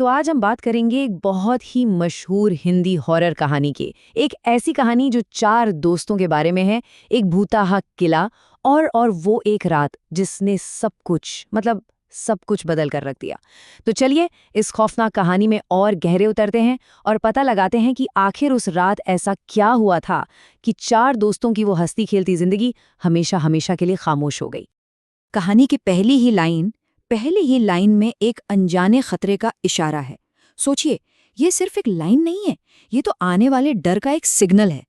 तो आज हम बात करेंगे एक बहुत ही मशहूर हिंदी हॉरर कहानी की। एक ऐसी कहानी जो 4 दोस्तों के बारे में है, एक भूताहा किला और वो एक रात जिसने सब कुछ सब कुछ बदल कर रख दिया। तो चलिए इस खौफनाक कहानी में और गहरे उतरते हैं और पता लगाते हैं कि आखिर उस रात ऐसा क्या हुआ था कि 4 दोस्तों की वो हंसती खेलती जिंदगी हमेशा हमेशा के लिए खामोश हो गई। कहानी की पहली ही लाइन में एक अनजाने खतरे का इशारा है। सोचिए, ये सिर्फ एक लाइन नहीं है, ये तो आने वाले डर का एक सिग्नल है।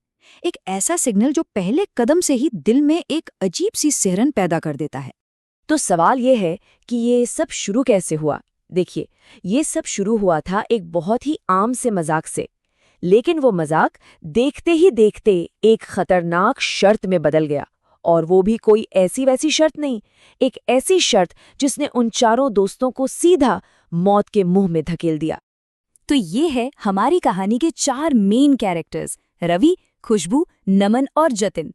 एक ऐसा सिग्नल जो पहले कदम से ही दिल में एक अजीब सी सिहरन पैदा कर देता है। तो सवाल ये है कि ये सब शुरू कैसे हुआ। देखिए, ये सब शुरू हुआ था एक बहुत ही आम से मजाक से, लेकिन वो मजाक देखते ही देखते एक खतरनाक शर्त में बदल गया। और वो भी कोई ऐसी वैसी शर्त नहीं, एक ऐसी शर्त जिसने उन 4 दोस्तों को सीधा मौत के मुंह में धकेल दिया। तो ये है हमारी कहानी के 4 मेन कैरेक्टर्स, रवि, खुशबू, नमन और जतिन।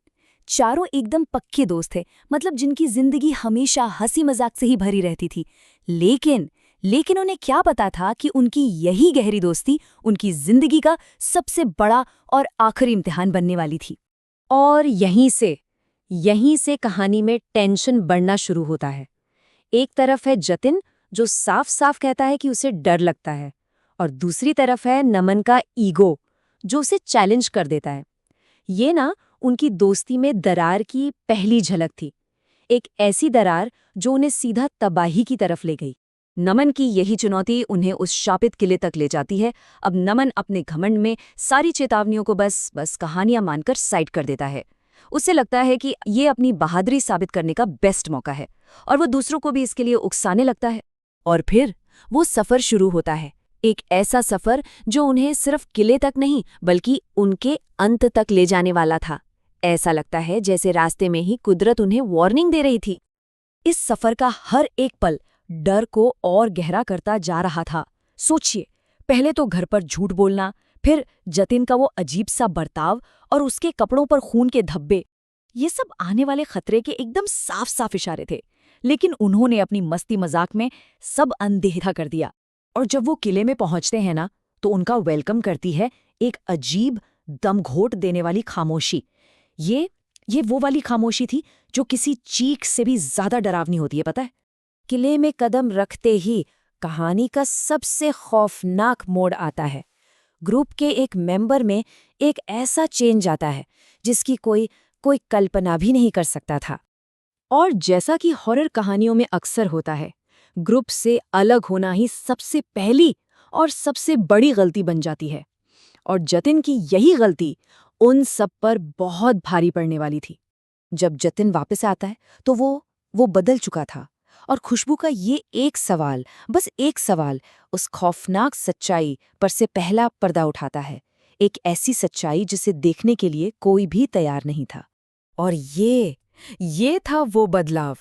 चारों एकदम पक्के दोस्त थे, मतलब जिनकी जिंदगी हमेशा हंसी मजाक से ही भरी रहती थी। लेकिन उन्हें क्या पता था कि उनकी यही गहरी दोस्ती उनकी जिंदगी का सबसे बड़ा और आखिरी इम्तिहान बनने वाली थी। और यहीं से कहानी में टेंशन बढ़ना शुरू होता है। एक तरफ है जतिन जो साफ साफ कहता है कि उसे डर लगता है, और दूसरी तरफ है नमन का ईगो जो उसे चैलेंज कर देता है। ये ना उनकी दोस्ती में दरार की पहली झलक थी, एक ऐसी दरार जो उन्हें सीधा तबाही की तरफ ले गई। नमन की यही चुनौती उन्हें उस शापित किले तक ले जाती है। अब नमन अपने घमंड में सारी चेतावनियों को बस कहानियां मानकर साइड कर देता है। उसे लगता है कि ये अपनी बहादुरी साबित करने का बेस्ट मौका है, और वो दूसरों को भी इसके लिए उकसाने लगता है। और फिर वो सफर शुरू होता है, एक ऐसा सफर जो उन्हें सिर्फ किले तक नहीं बल्कि उनके अंत तक ले जाने वाला था। ऐसा लगता है जैसे रास्ते में ही कुदरत उन्हें वार्निंग दे रही थी। इस सफर का हर एक पल डर को और गहरा करता जा रहा था। सोचिए, पहले तो घर पर झूठ बोलना, फिर जतिन का वो अजीब सा बर्ताव और उसके कपड़ों पर खून के धब्बे, ये सब आने वाले खतरे के एकदम साफ साफ इशारे थे। लेकिन उन्होंने अपनी मस्ती मजाक में सब अनदेखा कर दिया। और जब वो किले में पहुंचते हैं ना, तो उनका वेलकम करती है एक अजीब दम घोट देने वाली खामोशी। ये वो वाली खामोशी थी जो किसी चीख से भी ज्यादा डरावनी होती है, पता है। किले में कदम रखते ही कहानी का सबसे खौफनाक मोड़ आता है। ग्रुप के एक मेंबर में एक ऐसा चेंज आता है जिसकी कोई कल्पना भी नहीं कर सकता था। और जैसा कि हॉरर कहानियों में अक्सर होता है, ग्रुप से अलग होना ही सबसे पहली और सबसे बड़ी गलती बन जाती है। और जतिन की यही गलती उन सब पर बहुत भारी पड़ने वाली थी। जब जतिन वापस आता है तो वो बदल चुका था, और खुशबू का ये एक सवाल, बस एक सवाल, उस खौफनाक सच्चाई पर से पहला पर्दा उठाता है। एक ऐसी सच्चाई जिसे देखने के लिए कोई भी तैयार नहीं था। और ये था वो बदलाव।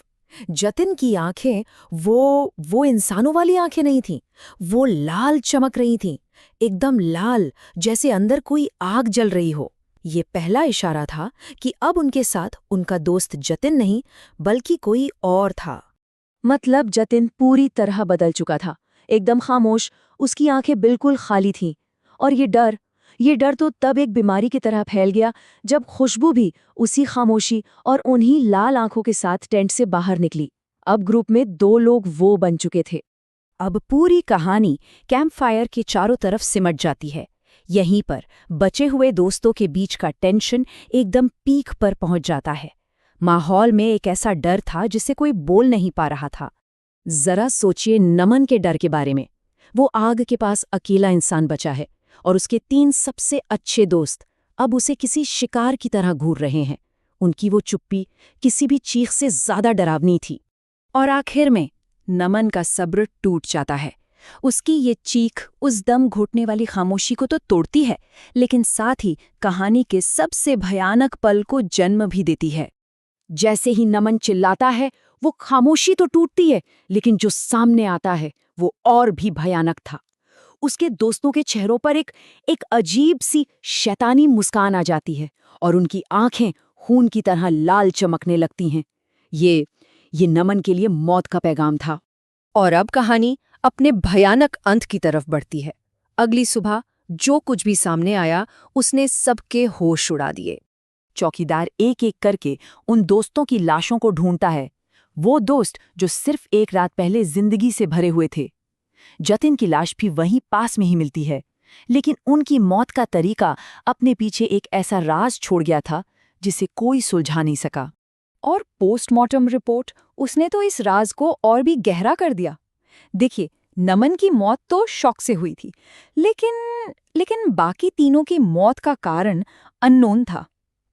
जतिन की आंखें वो इंसानों वाली आंखें नहीं थीं, वो लाल चमक रही थीं, एकदम लाल, जैसे अंदर कोई आग जल रही हो। ये पहला इशारा था कि अब उनके साथ उनका दोस्त जतिन नहीं बल्कि कोई और था। मतलब जतिन पूरी तरह बदल चुका था, एकदम खामोश, उसकी आंखें बिल्कुल खाली थीं। और ये डर तो तब एक बीमारी की तरह फैल गया जब खुशबू भी उसी खामोशी और उन्हीं लाल आंखों के साथ टेंट से बाहर निकली। अब ग्रुप में 2 लोग वो बन चुके थे। अब पूरी कहानी कैंप फायर के चारों तरफ सिमट जाती है। यहीं पर बचे हुए दोस्तों के बीच का टेंशन एकदम पीक पर पहुंच जाता है। माहौल में एक ऐसा डर था जिसे कोई बोल नहीं पा रहा था। जरा सोचिए नमन के डर के बारे में। वो आग के पास अकेला इंसान बचा है, और उसके 3 सबसे अच्छे दोस्त अब उसे किसी शिकार की तरह घूर रहे हैं। उनकी वो चुप्पी किसी भी चीख से ज्यादा डरावनी थी। और आखिर में नमन का सब्र टूट जाता है। उसकी ये चीख उस दम घुटने वाली खामोशी को तो तोड़ती है, लेकिन साथ ही कहानी के सबसे भयानक पल को जन्म भी देती है। जैसे ही नमन चिल्लाता है, वो खामोशी तो टूटती है, लेकिन जो सामने आता है वो और भी भयानक था। उसके दोस्तों के चेहरों पर एक अजीब सी शैतानी मुस्कान आ जाती है, और उनकी आंखें खून की तरह लाल चमकने लगती हैं। ये नमन के लिए मौत का पैगाम था। और अब कहानी अपने भयानक अंत की तरफ बढ़ती है। अगली सुबह जो कुछ भी सामने आया उसने सबके होश उड़ा दिए। चौकीदार एक एक करके उन दोस्तों की लाशों को ढूंढता है, वो दोस्त जो सिर्फ एक रात पहले जिंदगी से भरे हुए थे। जतिन की लाश भी वहीं पास में ही मिलती है, लेकिन उनकी मौत का तरीका अपने पीछे एक ऐसा राज छोड़ गया था जिसे कोई सुलझा नहीं सका। और पोस्टमार्टम रिपोर्ट, उसने तो इस राज को और भी गहरा कर दिया। देखिए, नमन की मौत तो शॉक से हुई थी, लेकिन बाकी तीनों की मौत का कारण अननोन था।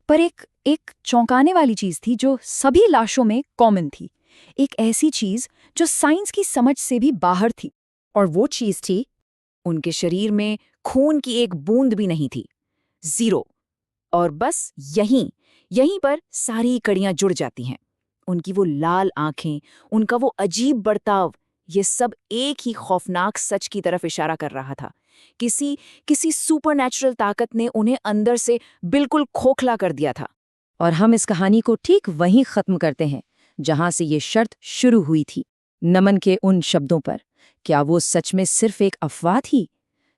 पर एक चौंकाने वाली चीज थी जो सभी लाशों में कॉमन थी, एक ऐसी चीज जो साइंस की समझ से भी बाहर थी। और वो चीज थी, उनके शरीर में खून की एक बूंद भी नहीं थी, 0। और बस यहीं पर सारी कड़ियां जुड़ जाती हैं। उनकी वो लाल आंखें, उनका वो अजीब बर्ताव, ये सब एक ही खौफनाक सच की तरफ इशारा कर रहा था। किसी सुपरनैचुरल ताकत ने उन्हें अंदर से बिल्कुल खोखला कर दिया था। और हम इस कहानी को ठीक वहीं खत्म करते हैं जहां से ये शर्त शुरू हुई थी, नमन के उन शब्दों पर। क्या वो सच में सिर्फ एक अफवाह थी,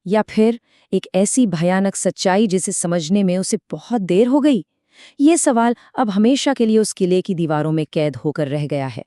या फिर एक ऐसी भयानक सच्चाई जिसे समझने में उसे बहुत देर हो गई? ये सवाल अब हमेशा के लिए उस किले की दीवारों में कैद होकर रह गया है।